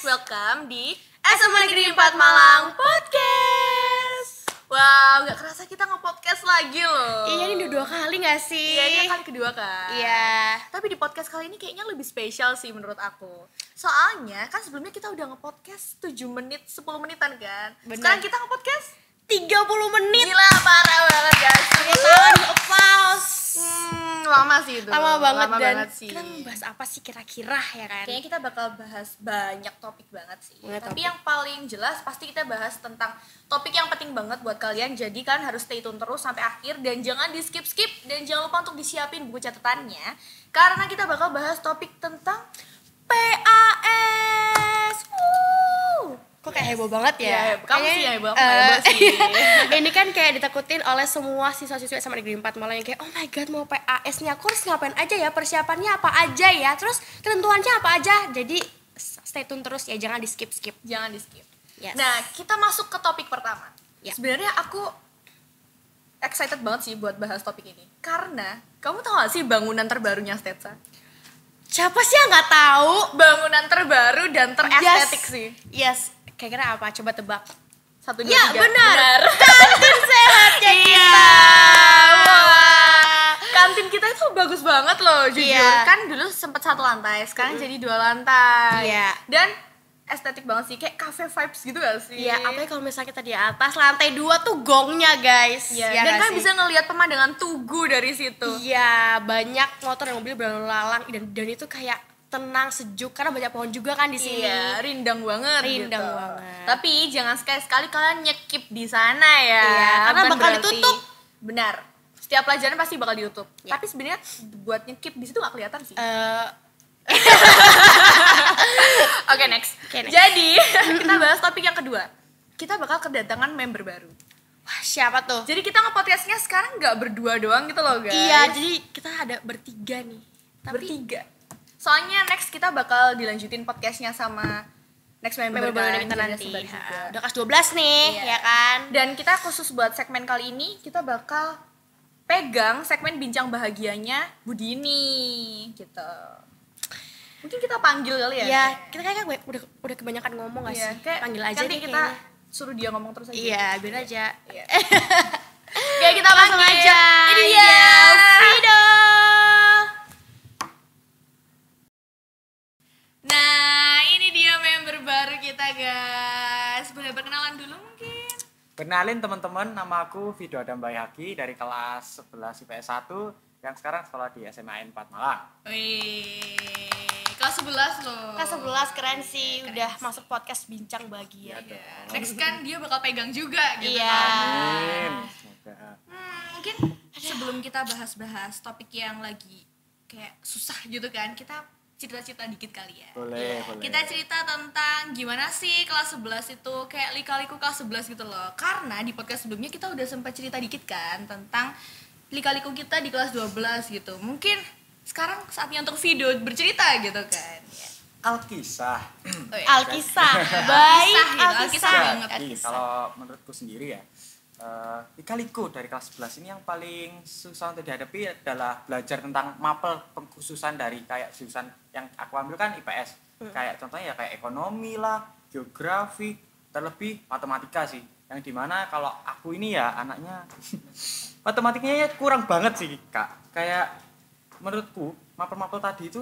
Welcome di SMA Negeri 4 Malang Podcast. Wow, gak kerasa kita nge-podcast lagi loh. Iya, ini udah 2 kali gak sih? Iya, ini kan kedua kan. Iya. Tapi di podcast kali ini kayaknya lebih spesial sih menurut aku. Soalnya kan sebelumnya kita udah nge-podcast 7 menit, 10 menitan kan. Bener. Sekarang kita nge-podcast 30 menit. Gila, parah banget gak sih? Pakai tangan di applause. Lama sih itu. Lama banget sih. Kita membahas apa sih kira-kira ya kan? Kayaknya kita bakal bahas banyak topik banget sih. Banyak Tapi topik. yang paling jelas pasti kita bahas tentang topik yang penting banget buat kalian. Jadi kan harus stay tune terus sampai akhir dan jangan di skip-skip dan jangan lupa untuk disiapin buku catatannya karena kita bakal bahas topik tentang PAS. Kok kayak heboh banget ya? Iya, kamu sih yang heboh, aku nggak heboh sih. Ini kan kayak ditakutin oleh semua siswa-siswi SMA Negeri 4 Malang yang kayak, oh my god, mau PAS-nya, aku harus ngapain aja ya, persiapannya apa aja ya, terus ketentuannya apa aja. Jadi stay tune terus ya, jangan di skip-skip. Jangan di skip. Yes. Nah, kita masuk ke topik pertama. Ya. Sebenarnya aku excited banget sih buat bahas topik ini. Karena, kamu tahu gak sih bangunan terbarunya Stetsa? Siapa sih yang nggak tahu? Bangunan terbaru dan terestetik sih. Yes. Kira-kira apa? Coba tebak. 1, 2, 3. Ya benar. Kantin sehatnya kita. Wah. Kantin kita itu bagus banget loh, jujur. Iya. Kan dulu sempat 1 lantai, sekarang jadi 2 lantai. Iya. Dan estetik banget sih, kayak cafe vibes gitu gak sih? Iya, apalagi kalau misalnya kita di atas lantai 2 tuh gongnya guys. Iya. Ya Dan nggak kan sih? bisa ngelihat pemandangan Tugu dari situ. Iya, banyak motor dan mobil berlalu lalang dan itu kayak tenang, sejuk karena banyak pohon juga kan di sini. Iya, rindang banget. Rindang gitu. banget. Tapi jangan sekali-sekali kalian nyekip di sana ya. Iya, karena Kan bakal berarti- ditutup. Benar. Setiap pelajaran pasti bakal ditutup. Iya. Tapi sebenarnya buat nyekip di situ nggak kelihatan sih. Oke, next. Oke, next. Jadi kita bahas topik yang kedua. Kita bakal kedatangan member baru. Wah, siapa tuh? Jadi kita nge-podcastnya sekarang nggak berdua doang gitu loh guys. Iya, jadi kita ada bertiga nih. Tapi bertiga. Soalnya next kita bakal dilanjutin podcastnya sama next member member baru kan, kita jadi nanti sebar juga. udah kelas 12 nih, Iya. ya kan? Dan kita khusus buat segmen kali ini kita bakal pegang segmen bincang bahagianya Budini gitu. Mungkin kita panggil kali ya. Iya, kita kayak udah kebanyakan ngomong gak Iya, sih? kayak Panggil aja nanti deh kita kayaknya. suruh dia ngomong terus aja. Iya, biar aja. Iya. Kayak kita Langsung panggil aja. Ini dia. Fido. Nah, ini dia member baru kita, guys. Boleh berkenalan dulu mungkin? Kenalin teman-teman, nama aku Fido Adam Bayhaki dari kelas 11 IPS 1 yang sekarang sekolah di SMA 4 Malang. Wih, kelas 11 loh. Kelas 11 keren sih, udah masuk podcast bincang bahagia. Iya. Next kan dia bakal pegang juga gitu. Iya. Amin. Semoga. Mungkin sebelum kita bahas-bahas topik yang lagi kayak susah gitu kan, kita cerita-cerita dikit kali ya. Boleh. Kita cerita tentang gimana sih kelas 11 itu, kayak lika-liku kelas 11 gitu loh. Karena di podcast sebelumnya kita udah sempat cerita dikit kan tentang lika-liku kita di kelas 12 gitu. Mungkin sekarang saatnya untuk video bercerita gitu kan. Alkisah. Oh, iya. Alkisah. Baik, Alkisah gitu, Alkisah. Alkisah banget. Jadi kalau menurutku sendiri ya, lika-liku dari kelas 11 ini yang paling susah untuk dihadapi adalah belajar tentang mapel pengkhususan dari kayak jurusan yang aku ambil kan IPS. Kayak contohnya ya kayak ekonomi lah, geografi, terlebih matematika sih. Yang dimana kalau aku ini ya anaknya matematikanya kurang banget sih Kak. Kayak menurutku mapel-mapel tadi itu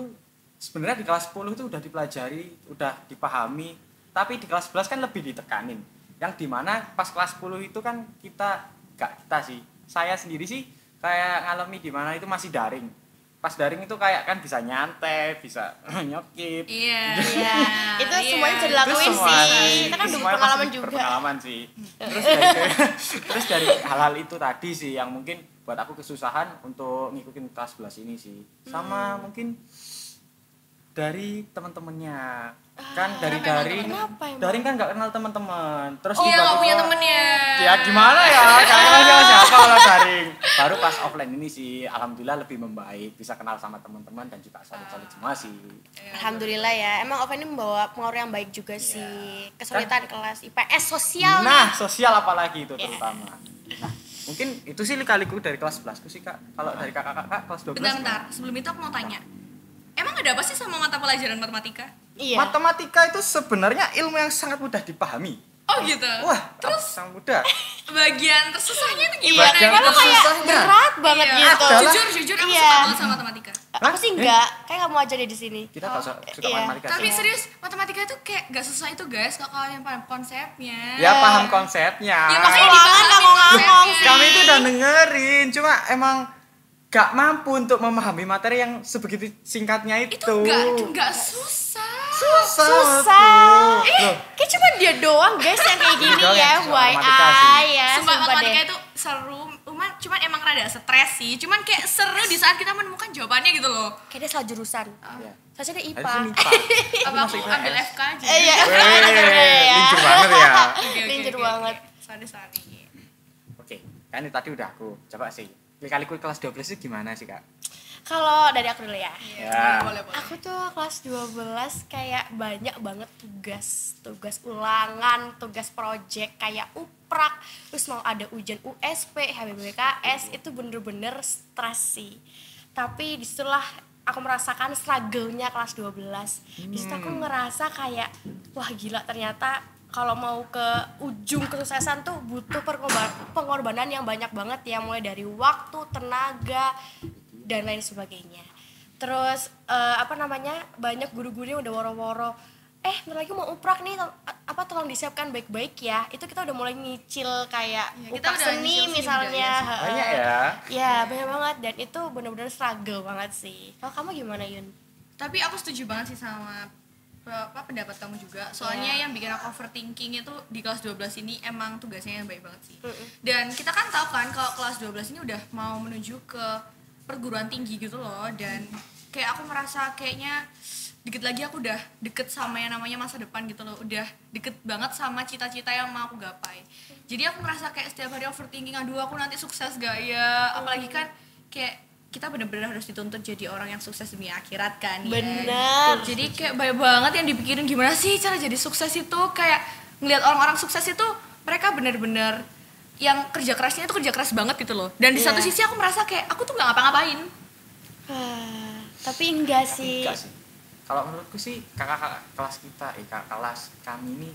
sebenarnya di kelas 10 itu udah dipelajari, udah dipahami, tapi di kelas 11 kan lebih ditekanin. Yang dimana pas kelas 10 itu kan kita sih, saya sendiri sih kayak ngalami dimana itu masih daring. Pas daring itu kayak kan bisa nyantai, bisa nyokip. Iya. Itu semuanya bisa dilakuin sih. Kita kan udah berpengalaman juga. Berpengalaman sih. Terus dari hal-hal itu tadi sih yang mungkin buat aku kesusahan untuk ngikutin kelas 11 ini sih. Sama mungkin dari teman-temannya. Kan dari daring kan nggak kenal teman-teman. Terus Iya, nggak punya temennya. Ya gimana ya? Kalian siapa kalau pas offline ini sih alhamdulillah lebih membaik, bisa kenal sama teman-teman dan juga solid-solid semua sih. Alhamdulillah ya, emang offline ini membawa pengaruh yang baik juga sih. Kesulitan kelas IPS sosial Nah, nih. sosial apalagi itu terutama. Nah, mungkin itu sih lika-liku dari kelas 11 ku sih Kak. Kalau dari kakak-kakak kelas 12 Bentar, sebelum itu aku mau tanya. Emang ada apa sih sama mata pelajaran matematika? Iya. matematika itu sebenarnya ilmu yang sangat mudah dipahami. Oh gitu. Wah, Terus sangat mudah. bagian tersusahnya itu Iya, gimana bagian gitu? emang kayak tersusahnya. berat banget Iya. gitu. Adalah- Jujur aku Iya. suka banget sama matematika. Aku sih enggak, kayak kamu aja deh di sini. Kita nggak suka iya. matematika Tapi sih. serius, matematika itu kayak gak susah itu guys, kalau kalian paham konsepnya. Ya paham konsepnya. Ya makanya Wah, dipahami nggak mau ngomong konsepnya. sih. Kami itu udah dengerin, cuma emang gak mampu untuk memahami materi yang sebegitu singkatnya itu. Itu gak susah. Susah. Loh, Kayak cuma dia doang guys yang kayak gini doang ya, yang susah why matematika sih. ya. Sumpah Sumpah matematika deh. itu seru, cuman emang rada stres sih. Cuman kayak seru di saat kita menemukan jawabannya gitu loh. Kayak dia salah jurusan. ya. Soalnya dia IPA. Harusnya IPA. Apa aku masuk ambil IPS. FK aja? Iya. Weh, linjur banget ya. Oke, Linjur banget. Sorry. Oke, kan ini tadi udah aku coba sih. Kali-kali kelas 12 itu gimana sih, Kak? Kalau dari aku dulu ya. Ya. Boleh. Aku tuh kelas 12 kayak banyak banget tugas ulangan, tugas project kayak uprak, terus mau ada ujian USP, HBBKS, itu bener-bener stres sih. Tapi disitulah aku merasakan struggle-nya kelas 12. Disitu aku ngerasa kayak wah gila, ternyata kalau mau ke ujung kesuksesan tuh butuh pengorbanan yang banyak banget ya, mulai dari waktu, tenaga, dan lain sebagainya. Terus banyak guru-guru yang udah woro-woro, bentar lagi mau uprak nih, tolong disiapkan baik-baik ya. Itu kita udah mulai nyicil kayak Ya, kita uprak udah seni nyicil misalnya. Banyak ya. Ya banyak banget, dan itu benar-benar struggle banget sih. Kalau kamu gimana Yun? Tapi aku setuju banget sih sama pendapat kamu juga. Soalnya yang bikin aku overthinking itu di kelas 12 ini emang tugasnya yang baik banget sih. Dan kita kan tahu kan kalau kelas 12 ini udah mau menuju ke perguruan tinggi gitu loh, dan kayak aku merasa kayaknya dikit lagi aku udah deket sama yang namanya masa depan gitu loh, udah deket banget sama cita-cita yang mau aku gapai. Jadi aku merasa kayak setiap hari overthinking, aduh aku nanti sukses gak ya, apalagi kan kayak kita benar-benar harus dituntut jadi orang yang sukses demi akhirat kan ya. Bener. Jadi kayak banyak banget yang dipikirin gimana sih cara jadi sukses itu, kayak ngelihat orang-orang sukses itu mereka benar-benar yang kerja kerasnya itu kerja keras banget gitu loh. Dan di satu Iya. sisi aku merasa kayak aku tuh nggak ngapa-ngapain. Tapi enggak sih. Enggak sih. Kalau menurutku sih kakak kelas kita, kakak kelas kami ini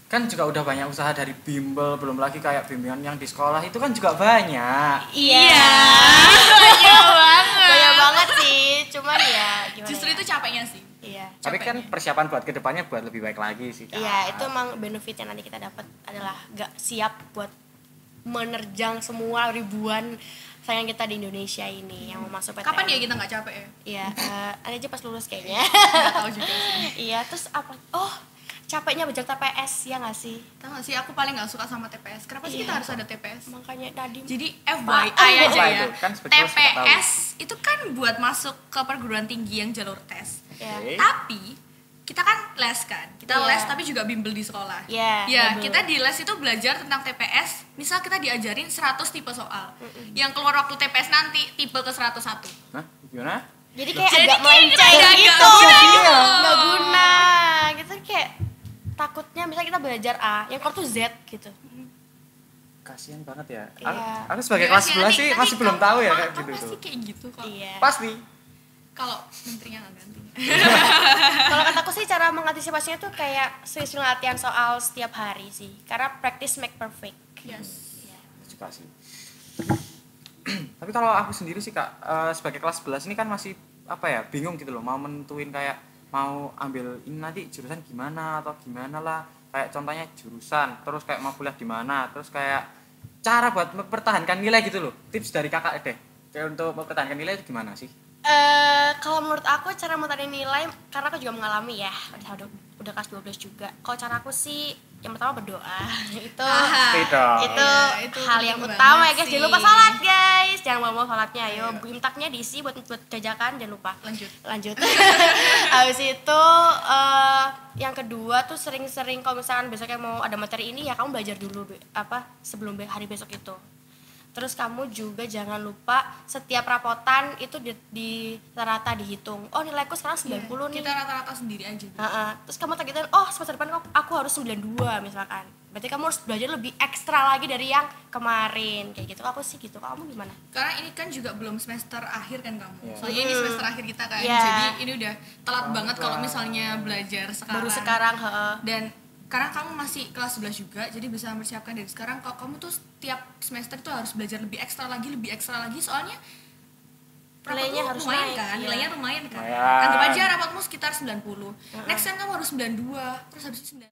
kan juga udah banyak usaha dari bimbel, belum lagi kayak bimbingan yang di sekolah itu kan juga banyak. Iya. Banyak banget. Banyak banget sih, cuman ya gimana Justru ya? itu capeknya sih. Iya. Tapi kan persiapan buat kedepannya buat lebih baik lagi sih, Kak. Iya, itu emang benefit yang nanti kita dapat adalah gak siap buat menerjang semua ribuan sayang kita di Indonesia ini yang mau masuk PTN. Kapan ya kita nggak capek ya? Iya, ada aja pas lulus kayaknya. Nggak tahu juga sih. Iya, terus apa? Oh, capeknya belajar TPS ya nggak sih? Tahu nggak sih, aku paling nggak suka sama TPS. Kenapa sih Iya. kita harus ada TPS? Makanya tadi Jadi Apa FYI aja itu? ya, Kan sebagai kita tahu. TPS itu kan buat masuk ke perguruan tinggi yang jalur tes. ya. Oke. Tapi kita kan les kan, kita Iya. les tapi juga bimbel di sekolah. Iya, Ya, bimbel. kita di les itu belajar tentang TPS. Misal kita diajarin 100 tipe soal. Yang keluar waktu TPS nanti tipe ke 101. Hah? Gimana? Jadi kayak Jadi agak kayak melenceng agak gitu. nggak guna gitu loh. Nggak guna. Gitu kayak takutnya misalnya kita belajar A, yang keluar tuh Z gitu. Kasihan banget ya. Iya. Aku sebagai Ya, kelas nanti- 11 sih nanti masih belum kalau- tahu ya kalau kayak gitu pasti tuh. kayak gitu kok. Iya. Pasti. Kalau menterinya nggak ganti. Kalau kataku sih cara mengantisipasinya tuh kayak sering-sering latihan soal setiap hari sih. Karena practice make perfect. Yes. Juga sih. Tapi kalau aku sendiri sih Kak, sebagai kelas 11 ini kan masih bingung gitu loh, mau menentuin kayak mau ambil ini nanti jurusan gimana atau gimana lah. Kayak contohnya jurusan, terus kayak mau kuliah di mana, terus kayak cara buat mempertahankan nilai gitu loh. Tips dari Kakak deh. Kayak untuk mempertahankan nilai itu gimana sih? Kalau menurut aku cara mencari nilai, karena aku juga mengalami ya, udah kelas 12 juga. Kalau cara aku sih yang pertama berdoa. itu Tidak. itu Iya, itu hal yang penting utama ya banget guys. sih. Jangan lupa sholat guys, jangan lupa sholatnya. Ayo Iya. imtaknya diisi buat jajakan, jangan lupa. Lanjut. Habis itu yang kedua tuh sering-sering kalau misalkan besoknya mau ada materi ini ya kamu belajar dulu sebelum hari besok itu. Terus kamu juga jangan lupa setiap rapotan itu di rata dihitung. Oh, nilaiku sekarang 90 nih. Kita rata-rata sendiri aja. Terus kamu targetin, oh semester depan aku harus 92 misalkan. Berarti kamu harus belajar lebih ekstra lagi dari yang kemarin. Kayak gitu. Aku sih gitu. Kamu gimana? Karena ini kan juga belum semester akhir kan kamu. Yeah. Soalnya ini semester akhir kita kan. Yeah. Jadi ini udah telat banget kalau misalnya belajar sekarang. Baru sekarang, heeh. Dan karena kamu masih kelas 11 juga, jadi bisa mempersiapkan dari sekarang. Kalau kamu tuh setiap semester tuh harus belajar lebih ekstra lagi, soalnya Nilainya rapotmu harus lumayan naik, kan, iya. nilainya lumayan kan. Lumayan. Anggap aja rapotmu sekitar 90. Next time kamu harus 92, terus habis itu 90.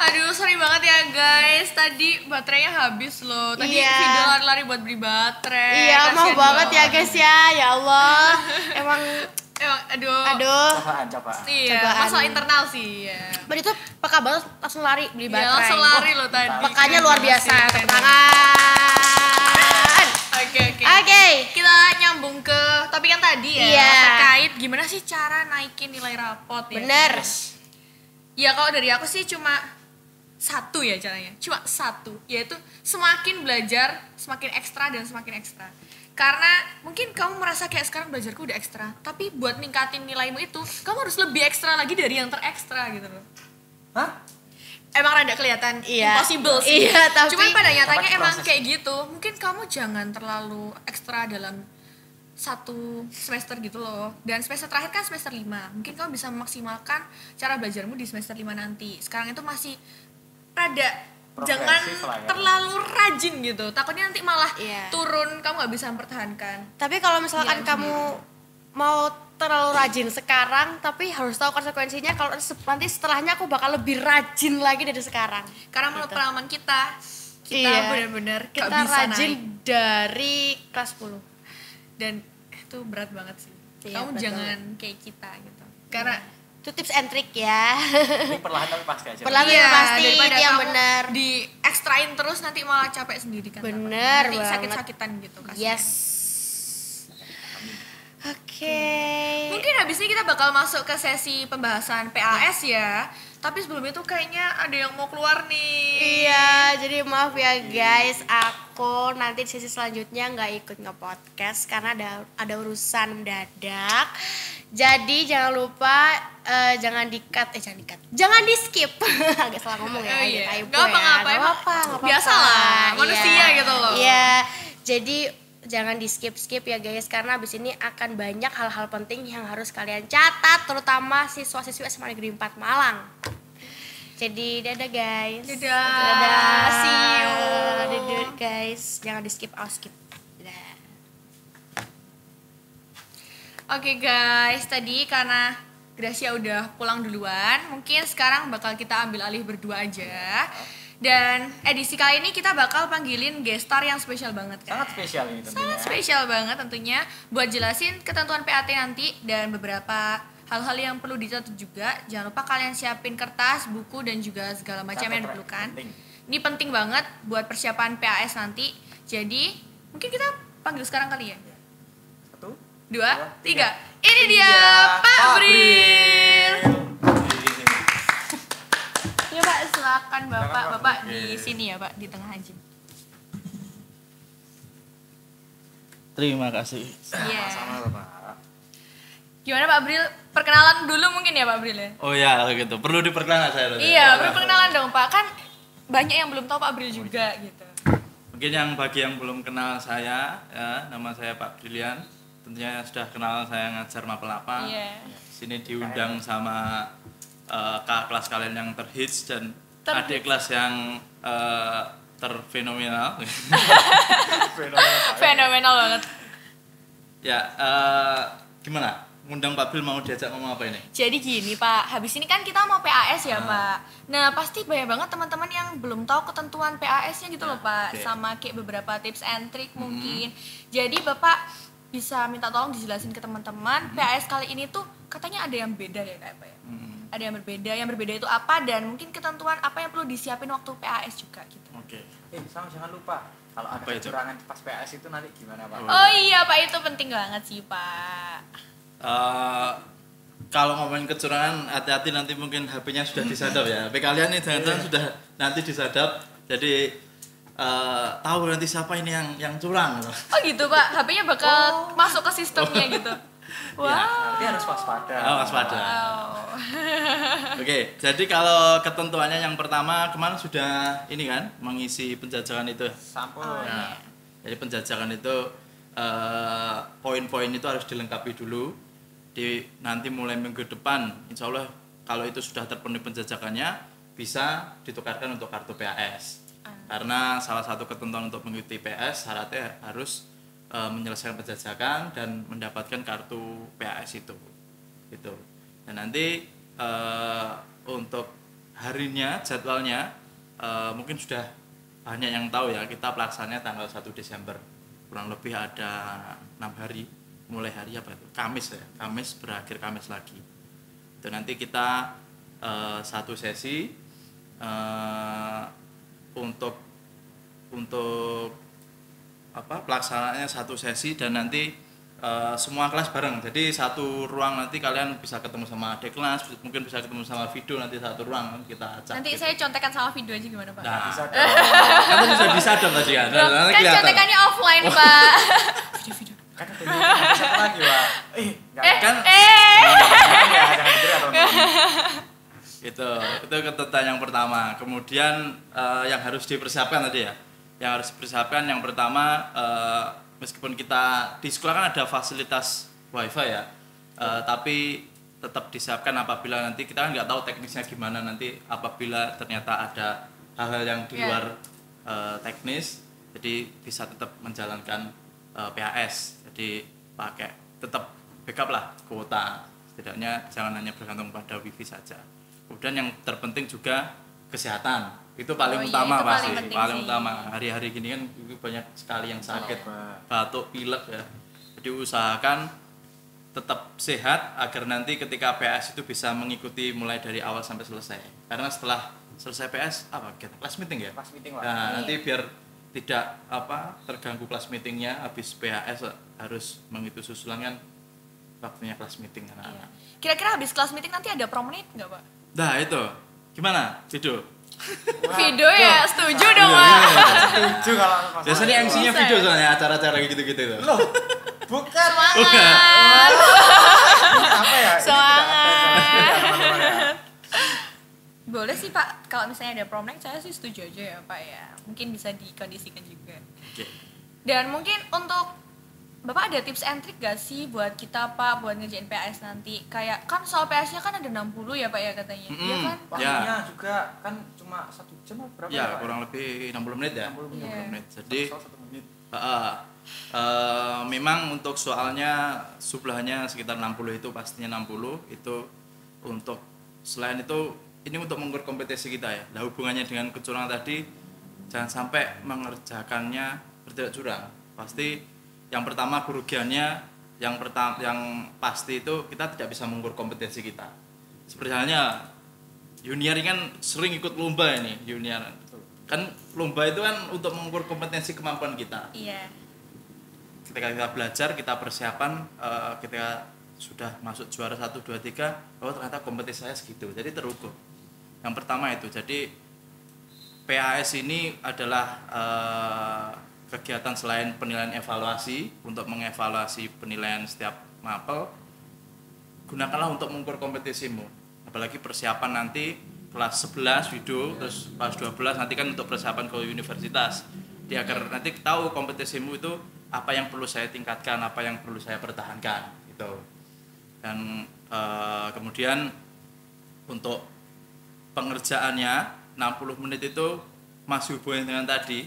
Aduh, sorry banget ya guys, tadi baterainya habis loh. Tadi Iya. video lari-lari buat beli baterai. Iya, maaf Kasian banget ya guys ya. Ya Allah. Emang Emang, aduh. Cobaan. Iya, Cobaan. masalah internal sih. Ya. Mbak itu peka banget langsung lari beli Iya, baterai. langsung lari loh tadi. Pekanya Keren luar banget biasa. sih, Tepuk keren tangan. Oke. Oke. Kita nyambung ke topik yang tadi ya, Iya. terkait gimana sih cara naikin nilai rapot ya. Bener. Ya kalau dari aku sih cuma satu ya caranya, cuma satu, yaitu semakin belajar semakin ekstra dan semakin ekstra. Karena mungkin kamu merasa kayak sekarang belajarku udah ekstra, tapi buat ningkatin nilaimu itu kamu harus lebih ekstra lagi dari yang terekstra gitu loh. Hah? Emang rada kelihatan Iya. impossible sih. Iya, tapi Cuman pada nyatanya dapat emang proses. kayak gitu. Mungkin kamu jangan terlalu ekstra dalam satu semester gitu loh. Dan semester terakhir kan semester 5. Mungkin kamu bisa memaksimalkan cara belajarmu di semester 5 nanti. Sekarang itu masih rada Progresif jangan lah ya. terlalu rajin gitu. Takutnya nanti malah Iya. turun, kamu nggak bisa mempertahankan. Tapi kalau misalkan Iya, kamu mau terlalu rajin sekarang, tapi harus tahu konsekuensinya kalau nanti setelahnya aku bakal lebih rajin lagi dari sekarang. Karena menurut Gitu. pengalaman kita Iya. benar-benar Kita nggak bisa rajin naik. dari kelas 10. Dan itu berat banget sih. Iya, Kamu berat jangan kayak kita gitu. Karena Itu tips and trick ya. Ini perlahan tapi pasti aja. Perlahan. iya, pasti, daripada itu yang kamu benar. di ekstrain terus nanti malah capek sendiri kan. Benar Nanti banget. sakit-sakitan gitu kasihan. Yes. Oke. Mungkin habis ini kita bakal masuk ke sesi pembahasan PAS ya. Tapi sebelum itu kayaknya ada yang mau keluar nih. Iya, jadi maaf ya guys, aku nanti di sesi selanjutnya nggak ikut nge-podcast karena ada urusan mendadak. Jadi jangan lupa jangan di skip. Agak salah ngomong ya, Oh, iya. agak typo Nggak apa-apa, ya. emang Nggak apa-apa. biasalah, Iya. manusia gitu loh. Iya, jadi jangan di skip ya guys, karena abis ini akan banyak hal-hal penting yang harus kalian catat, terutama siswa-siswi SMA Negeri 4 Malang. Jadi dadah guys. Dadah. See you. Dadah guys. Jangan di skip, skip. Dadah. Oke guys, tadi karena Gracia udah pulang duluan, mungkin sekarang bakal kita ambil alih berdua aja. Dan edisi kali ini kita bakal panggilin gestar yang spesial banget kan. Sangat spesial ini tentunya. Sangat spesial banget tentunya buat jelasin ketentuan PAT nanti dan beberapa hal-hal yang perlu dicatat juga. Jangan lupa kalian siapin kertas, buku dan juga segala macam Catat, yang Rek. diperlukan. Penting. Ini penting banget buat persiapan PAS nanti. Jadi mungkin kita panggil sekarang kali ya. 1, 2, 3. 3. Ini dia Pak Bril. Ya Pak, silakan Bapak. Silakan, Pak. Bapak Oke. di sini ya Pak, di tengah aja. Terima kasih. Iya. Sama Bapak. Gimana Pak Bril? Perkenalan dulu mungkin ya Pak Bril ya? Oh ya, kalau gitu. Perlu diperkenalkan saya. berarti? Iya, perkenalan dong Pak. Kan banyak yang belum tahu Pak Bril juga gitu. Mungkin yang bagi yang belum kenal saya, ya, nama saya Pak Brilian. Tentunya sudah kenal saya ngajar mapel 8. Iya. Sini diundang sama kakak kelas kalian yang terhits dan Terhits. adik kelas yang terfenomenal. Fenomenal banget. Ya, gimana? Ngundang Pak Bril mau diajak ngomong apa ini? Jadi gini Pak, habis ini kan kita mau PAS ya Pak. Nah pasti banyak banget teman-teman yang belum tahu ketentuan PAS-nya gitu loh Pak. Oke. Sama kayak beberapa tips and trick mungkin. Jadi Bapak bisa minta tolong dijelasin ke teman-teman. PAS kali ini tuh katanya ada yang beda ya kayak Pak ya. Ada yang berbeda. Yang berbeda itu apa dan mungkin ketentuan apa yang perlu disiapin waktu PAS juga gitu. Oke. Sama jangan lupa kalau ada Apa itu? kecurangan pas PAS itu nanti gimana Pak? Oh iya Pak, itu penting banget sih Pak. Kalau ngomongin kecurangan, hati-hati nanti mungkin HP-nya sudah disadap ya. HP kalian nih jangan-jangan sudah nanti disadap. Jadi tahu nanti siapa ini yang curang. Oh gitu Pak, HP-nya bakal masuk ke sistemnya gitu. Wow. Berarti harus waspada. Waspada. Wow. Oke, jadi kalau ketentuannya yang pertama kemarin sudah ini kan mengisi penjajakan itu. Sampun. Nah, jadi penjajakan itu poin-poin itu harus dilengkapi dulu. Nanti mulai minggu depan, insya Allah kalau itu sudah terpenuhi penjajakannya bisa ditukarkan untuk kartu PAS. Karena salah satu ketentuan untuk mengikuti PAS syaratnya harus menyelesaikan penjajakan dan mendapatkan kartu PAS itu. Gitu. Dan nanti untuk harinya, jadwalnya mungkin sudah banyak yang tahu ya, kita pelaksananya tanggal 1 Desember. Kurang lebih ada 6 hari, mulai hari apa itu? Kamis ya, Kamis berakhir Kamis lagi. Itu nanti kita satu sesi untuk pelaksanaannya satu sesi dan nanti semua kelas bareng. Jadi satu ruang nanti kalian bisa ketemu sama adik kelas, mungkin bisa ketemu sama video nanti satu ruang kita ajak. Nanti gitu. saya contekan sama video aja gimana Pak? Nah, Bisa kan bisa disadap tadi kan. Loh, Nanti kan kelihatan. contekannya offline Pak. Video-video. kan ada satu lagi, Pak. Kan Jangan gitu ya, teman-teman. itu ketentuan yang pertama. Kemudian yang harus dipersiapkan tadi ya. Yang harus dipersiapkan yang pertama meskipun kita di sekolah kan ada fasilitas wifi ya, tapi tetap disiapkan apabila nanti kita kan nggak tahu teknisnya gimana nanti apabila ternyata ada hal-hal yang di luar teknis, jadi bisa tetap menjalankan PAS. Jadi pakai tetap backup lah kuota, setidaknya jangan hanya bergantung pada wifi saja. Kemudian yang terpenting juga kesehatan, itu paling utama itu pasti, paling sih. utama. Hari-hari gini kan banyak sekali yang sakit, batuk, pilek ya. Jadi usahakan tetap sehat agar nanti ketika PS itu bisa mengikuti mulai dari awal sampai selesai. Karena setelah selesai PS apa kita class meeting ya? Class meeting lah. Nah, nanti biar tidak terganggu class meetingnya, habis PHS harus mengikuti susulan kan waktunya class meeting anak-anak. Kira-kira habis kelas meeting nanti ada prom night nggak Pak? Nah itu gimana video? Video ya, setuju dong Pak. Setuju kalau masalah Biasanya itu. MC-nya Bisa video ya? soalnya acara-acara gitu-gitu itu. Loh, bukan. Semangat. Apa ya? Ini tidak ada sama sekali ya, teman-teman ya. Boleh sih Pak, kalau misalnya ada prom night saya sih setuju aja ya Pak ya. Mungkin bisa dikondisikan juga. Oke. Dan mungkin untuk Bapak ada tips and trick gak sih buat kita Pak buat ngerjain PAS nanti? Kayak kan soal PAS-nya kan ada 60 ya Pak ya katanya. Iya kan? Waktunya juga kan cuma 1 jam atau berapa Ya, Pak? kurang lebih 60 menit ya. 60 menit. 60 menit. Jadi Soal 1 menit. memang untuk soalnya jumlahnya sekitar 60 itu pastinya 60 itu untuk selain itu ini untuk mengukur kompetisi kita ya. Nah hubungannya dengan kecurangan tadi jangan sampai mengerjakannya bertindak curang. Pasti yang pertama kerugiannya yang pasti itu kita tidak bisa mengukur kompetensi kita. Seperti halnya junior ini kan sering ikut lomba ini junior. Kan lomba itu kan untuk mengukur kompetensi kemampuan kita. Iya. Ketika kita belajar, kita persiapan, ketika sudah masuk juara 1, 2, 3, oh ternyata kompetensi saya segitu, jadi terukur. Yang pertama itu, jadi PAS ini adalah kegiatan selain penilaian evaluasi, untuk mengevaluasi penilaian setiap mapel, gunakanlah untuk mengukur kompetisimu. Apalagi persiapan nanti kelas 11 video, terus kelas 12 nanti kan untuk persiapan ke universitas. Jadi agar nanti tahu kompetisimu itu apa yang perlu saya tingkatkan, apa yang perlu saya pertahankan gitu. Dan kemudian untuk pengerjaannya 60 menit itu masih hubungan dengan tadi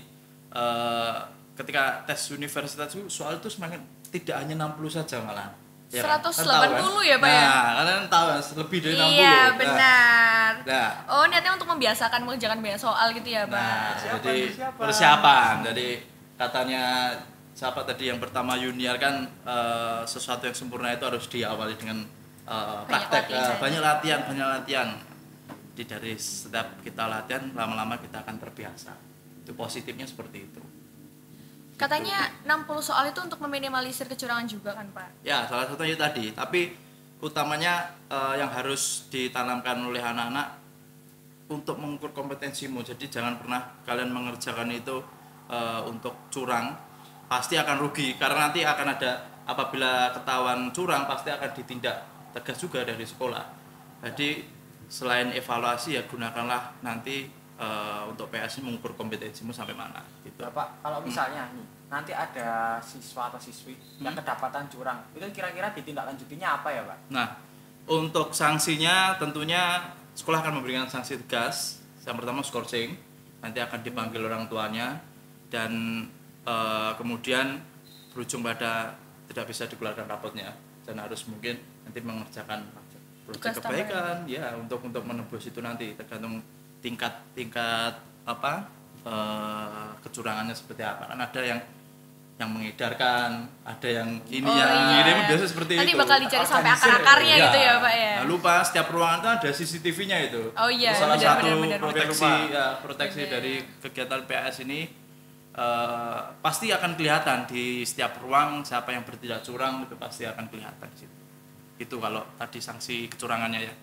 ketika tes universitas itu soal itu semakin tidak hanya 60 saja malah. Ya, 180 kan? ya Pak ya? Nah, kalian tahu kan lebih dari 60. Iya benar. Nah, Oh niatnya untuk membiasakan mengerjakan banyak soal gitu ya Pak? nah Persiapan, jadi persiapan. persiapan. Jadi katanya siapa tadi yang pertama junior kan sesuatu yang sempurna itu harus diawali dengan praktek, banyak latihan. Jadi dari setiap kita latihan lama-lama kita akan terbiasa. Itu positifnya seperti itu. Katanya 60 soal itu untuk meminimalisir kecurangan juga kan Pak? Ya, salah satunya tadi. Tapi utamanya yang harus ditanamkan oleh anak-anak untuk mengukur kompetensimu. Jadi jangan pernah kalian mengerjakan itu untuk curang pasti akan rugi, karena nanti akan ada, apabila ketahuan curang pasti akan ditindak tegas juga dari sekolah. Jadi selain evaluasi ya gunakanlah nanti untuk PS ini mengukur kompetensimu sampai mana gitu. Bapak, kalau misalnya nih nanti ada siswa atau siswi yang kedapatan curang, itu kira-kira ditindaklanjutinya apa ya Pak? Nah, untuk sanksinya tentunya sekolah akan memberikan sanksi tegas. Yang pertama skorsing, nanti akan dipanggil orang tuanya, dan kemudian berujung pada tidak bisa dikeluarkan rapotnya, dan harus mungkin nanti mengerjakan proyek kebaikan ya untuk menebus itu, nanti tergantung tingkat apa kecurangannya seperti apa. Kan ada yang mengedarkan, ada yang ini ngirim, biasa seperti nanti itu. bakal dicari sampai akar-akarnya gitu ya Pak ya. Nah, lupa setiap ruangan itu ada CCTV-nya itu. Oh iya, Salah benar, satu benar. proteksi dari kegiatan PAS ini pasti akan kelihatan di setiap ruang siapa yang bertindak curang, itu pasti akan kelihatan di situ. Itu kalau tadi sanksi kecurangannya ya.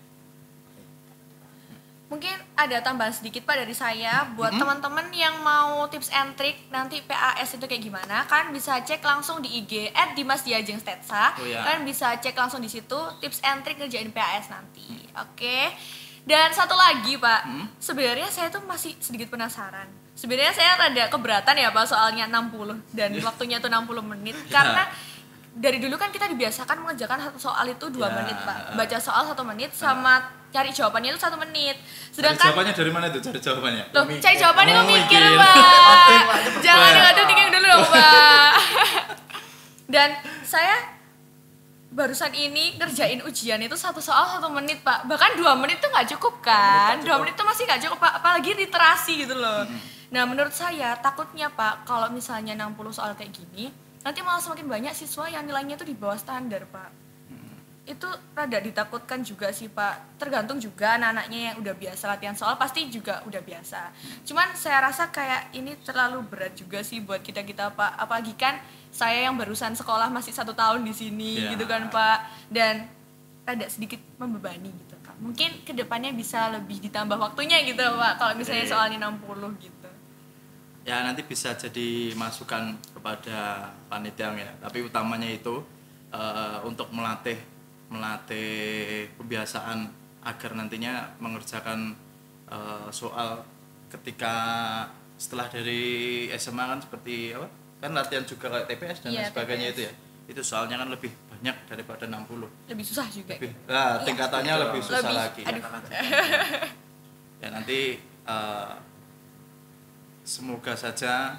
Mungkin ada tambahan sedikit Pak dari saya buat teman-teman yang mau tips and trick nanti PAS itu kayak gimana, kalian bisa cek langsung di IG @dimasdiajengstetsa. Oh, ya. Kalian bisa cek langsung di situ tips and trick ngerjain PAS nanti. Oke. Dan satu lagi Pak, sebenarnya saya tuh masih sedikit penasaran. Sebenarnya saya rada keberatan ya Pak soalnya 60 dan waktunya tuh 60 menit karena dari dulu kan kita dibiasakan mengerjakan satu soal itu 2 menit Pak, baca soal 1 menit sama cari jawabannya itu 1 menit. Cari Sedangkan jawabannya dari mana itu? Cari jawabannya? loh, cari jawabannya lo mikir mikir. Pak, jangan ngadu thinking dulu dong Pak. Dan saya barusan ini ngerjain ujian itu satu soal 1 menit Pak, bahkan 2 menit tuh nggak cukup kan, 2 menit tuh masih nggak cukup Pak, apalagi literasi gitu loh. Nah menurut saya takutnya Pak kalau misalnya 60 soal kayak gini nanti malah semakin banyak siswa yang nilainya tuh di bawah standar Pak. Itu rada ditakutkan juga sih Pak, tergantung juga anak-anaknya yang udah biasa latihan soal pasti juga udah biasa. Cuman saya rasa kayak ini terlalu berat juga sih buat kita-kita Pak, apalagi kan saya yang barusan sekolah masih 1 tahun di sini gitu kan Pak, dan rada sedikit membebani gitu Pak. Mungkin kedepannya bisa lebih ditambah waktunya gitu Pak kalau misalnya soalnya 60 gitu. Ya nanti bisa jadi masukan kepada panitia ya, tapi utamanya itu untuk melatih kebiasaan agar nantinya mengerjakan soal ketika setelah dari SMA kan seperti apa, kan latihan juga kayak TPS dan lain sebagainya TPS. itu ya, itu soalnya kan lebih banyak daripada 60, Lebih susah juga. nah tingkatannya lebih susah Lebih, lagi. aduh. Ya nanti semoga saja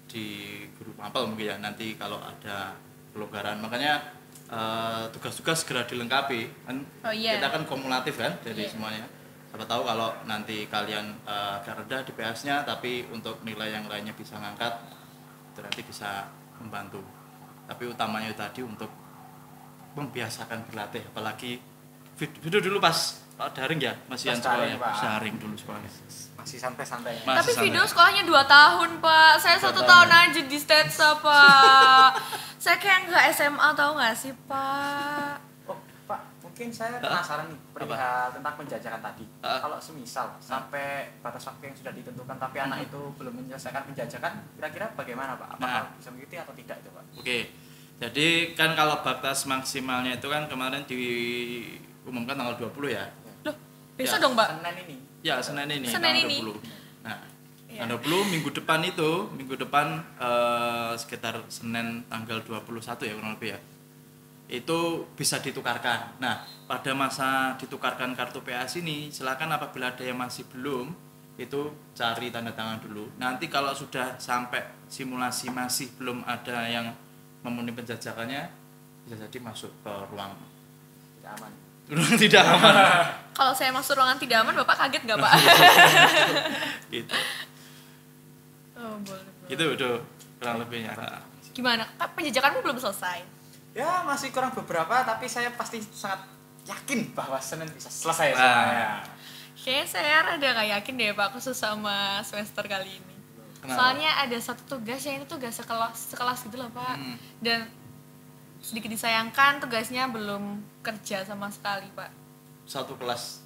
di guru mapel mungkin ya nanti kalau ada pelonggaran, makanya tugas-tugas segera dilengkapi kan. Oh, iya. Kita kan kumulatif kan dari Iya. semuanya, siapa tahu kalau nanti kalian agak rendah di PS-nya tapi untuk nilai yang lainnya bisa ngangkat, itu nanti bisa membantu. Tapi utamanya tadi untuk membiasakan berlatih, apalagi video dulu pas daring ya, masih Pas sekolahnya daring, Pak. daring dulu sekolahnya. Masih santai-santai. Masih Tapi santai. video sekolahnya 2 tahun Pak, saya 1 tahun aja di Stetsa Pak. Saya kayak nggak SMA tahu nggak sih Pak? Oh Pak, mungkin saya penasaran nih perihal tentang penjajakan tadi. Kalau semisal sampai batas waktu yang sudah ditentukan tapi anak itu belum menyelesaikan penjajakan, kira-kira bagaimana Pak? Apakah bisa mengikuti atau tidak itu Pak? Oke, jadi kan kalau batas maksimalnya itu kan kemarin diumumkan tanggal 20 ya. Loh, besok Ya. dong Mbak. Senin ini. Ya, Senin ini Senin tanggal ini. 20. Nah, Iya. tanggal 20 minggu depan sekitar Senin tanggal 21 ya kurang lebih ya. Itu bisa ditukarkan. Nah, pada masa ditukarkan kartu PAS ini, silakan apabila ada yang masih belum, itu cari tanda tangan dulu. Nanti kalau sudah sampai simulasi masih belum ada yang memenuhi penjajakannya, bisa jadi masuk ke ruang Tidak aman. tidak aman. Kalau saya masuk ruangan tidak aman, Bapak kaget nggak Pak? Gitu. Oh, boleh. Itu udah kurang lebihnya. Gimana? Pak, penjajakanmu belum selesai. Ya masih kurang beberapa tapi saya pasti sangat yakin bahwa Senin bisa selesai Nah. semuanya. Kayaknya saya rada nggak yakin deh Pak khusus sama semester kali ini. Kenapa? Soalnya ada satu tugas yang itu tugas sekelas gitu loh Pak. Dan sedikit disayangkan tugasnya belum kerja sama sekali Pak. Satu kelas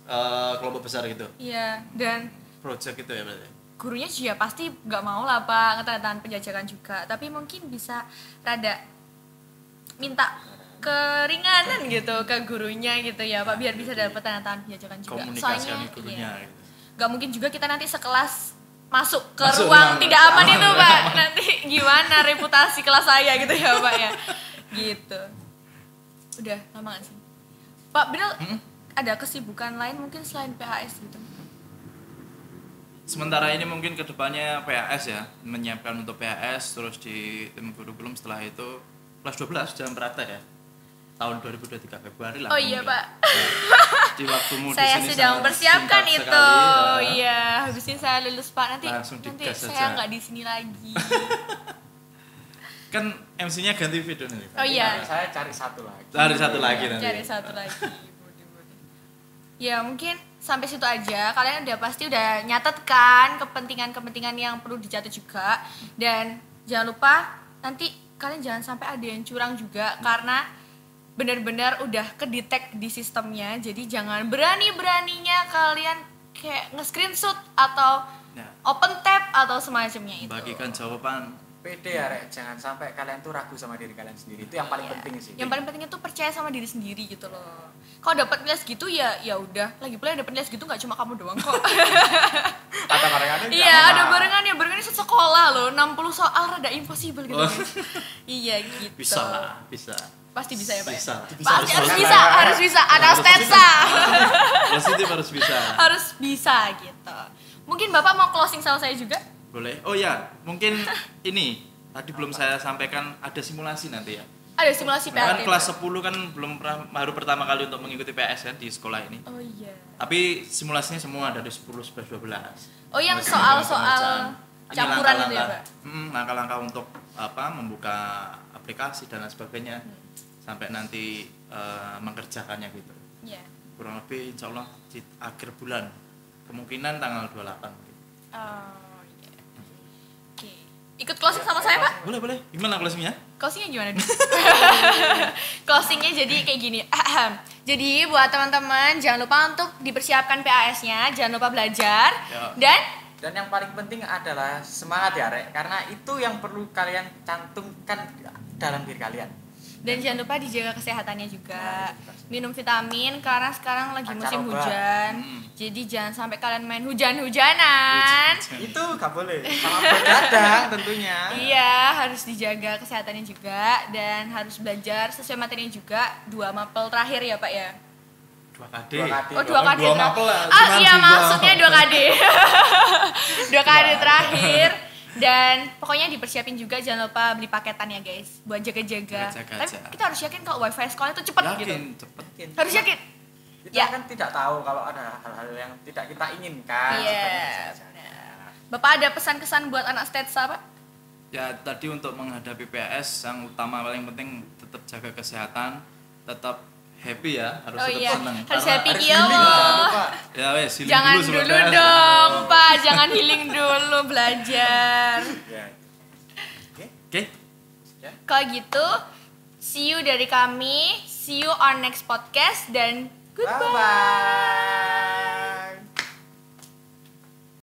kelompok besar gitu. Iya, dan Project itu ya berarti. gurunya juga pasti nggak mau lah Pak ngetanda-tangan penjajakan juga, tapi mungkin bisa rada minta keringanan gitu ke gurunya gitu ya Pak, biar bisa dapat tanda tangan penjajakan juga. Komunikasi Soalnya sama gurunya iya, gitu. nggak mungkin juga kita nanti sekelas masuk ke Masuk ruang ruang tidak aman aman. itu Pak, nanti gimana reputasi kelas saya gitu ya Pak ya, gitu. Udah lama gak sih Pak Bril? Ada kesibukan lain mungkin selain PHS gitu? Sementara ini mungkin kedepannya PHS ya, menyiapkan untuk PHS, terus di tim kurikulum setelah itu kelas 12 dalam praktek ya, tahun 2023 Februari lah. Oh iya mungkin. Pak, Di waktumu di saya sini sedang sangat mempersiapkan singkat itu. sekali, ya. Iya, habis ini saya lulus Pak, nanti Langsung nanti digas saya saja. nggak di sini lagi. Kan MC-nya ganti video nih. Oh iya, Saya cari satu lagi. Cari satu lagi nanti. cari satu lagi. Boleh. Ya mungkin sampai situ aja. Kalian udah pasti udah nyatet kan kepentingan-kepentingan yang perlu dicatat juga. Dan jangan lupa nanti kalian jangan sampai ada yang curang juga, karena benar-benar udah kedetek di sistemnya. Jadi jangan berani-beraninya kalian kayak nge-screenshot atau Ya. open tab atau semacamnya itu. Bagikan jawaban. Pede ya Rek, jangan sampai kalian tuh ragu sama diri kalian sendiri. Itu yang paling Iya. penting sih. Yang paling penting itu percaya sama diri sendiri gitu loh. Kalau dapat nilai segitu ya udah. Lagi pula yang dapat nilai segitu nggak cuma kamu doang kok. Ada barengannya juga. Iya, ada barengannya sekolah loh. 60 soal rada impossible gitu. Oh. Guys. Iya gitu. Bisa lah, bisa. Pasti bisa ya, Pak? Bisa. Pasti harus Harus bisa, harus bisa. Ada stetsa. Positif harus bisa. Harus bisa gitu. Mungkin Bapak mau closing sama saya juga? Boleh. Oh ya, mungkin ini tadi belum saya sampaikan, ada simulasi nanti ya. Ada simulasi Kan PAT. kelas 10 kan belum pernah, baru pertama kali untuk mengikuti PS kan di sekolah ini. Oh iya. Tapi simulasinya semua dari 10, 11, 12. Oh yang Mulai soal-soal Ini campuran itu ya, langkah-langkah. Pak? Langkah-langkah untuk membuka aplikasi dan lain sebagainya. Sampai nanti mengerjakannya gitu. Iya. Kurang lebih insya Allah di akhir bulan. Kemungkinan tanggal 28 gitu. Oh iya. Oke. Ikut closing sama saya, Pak? Boleh, boleh. Gimana closingnya? Closingnya gimana dulu? Closingnya jadi kayak gini. Jadi buat teman-teman jangan lupa untuk dipersiapkan PAS-nya, jangan lupa belajar Ya. Dan yang paling penting adalah semangat ya Rek, karena itu yang perlu kalian cantumkan dalam diri kalian. jangan lupa dijaga kesehatannya juga. Minum vitamin karena sekarang lagi musim Pancaroba. hujan. Jadi jangan sampai kalian main hujan-hujanan. Itu gak boleh. Sama begadang tentunya. Iya, harus dijaga kesehatannya juga dan harus belajar sesuai materinya juga. 2 mapel terakhir ya, Pak ya. 2 KD. 2 KD. Oh, 2 KD Dua terakhir. mapel lah, Ah, cuman iya dua. maksudnya 2 KD. 2 KD terakhir. Dan pokoknya dipersiapin juga, jangan lupa beli paketan ya guys, buat jaga-jaga. Buat jaga Tapi aja. kita harus yakin kalau wifi sekolah itu cepat gitu. Yakin, cepet. Harus yakin. Kita Ya. kan tidak tahu kalau ada hal-hal yang tidak kita inginkan. Iya. sebenarnya saja. benar. Bapak ada pesan-kesan buat anak stetsa, Pak? Ya tadi untuk menghadapi PS yang utama paling penting tetap jaga kesehatan, tetap happy ya, harus Oh tetap iya, senang. harus Karena happy Harus ya healing, jangan Allah. lupa. Ya wes, healing Jangan dulu sebelum dulu PS. dong, Pak. Jangan healing dulu, belajar. Ya. Oke. Kalau gitu, see you dari kami. See you on next podcast dan goodbye. Bye-bye.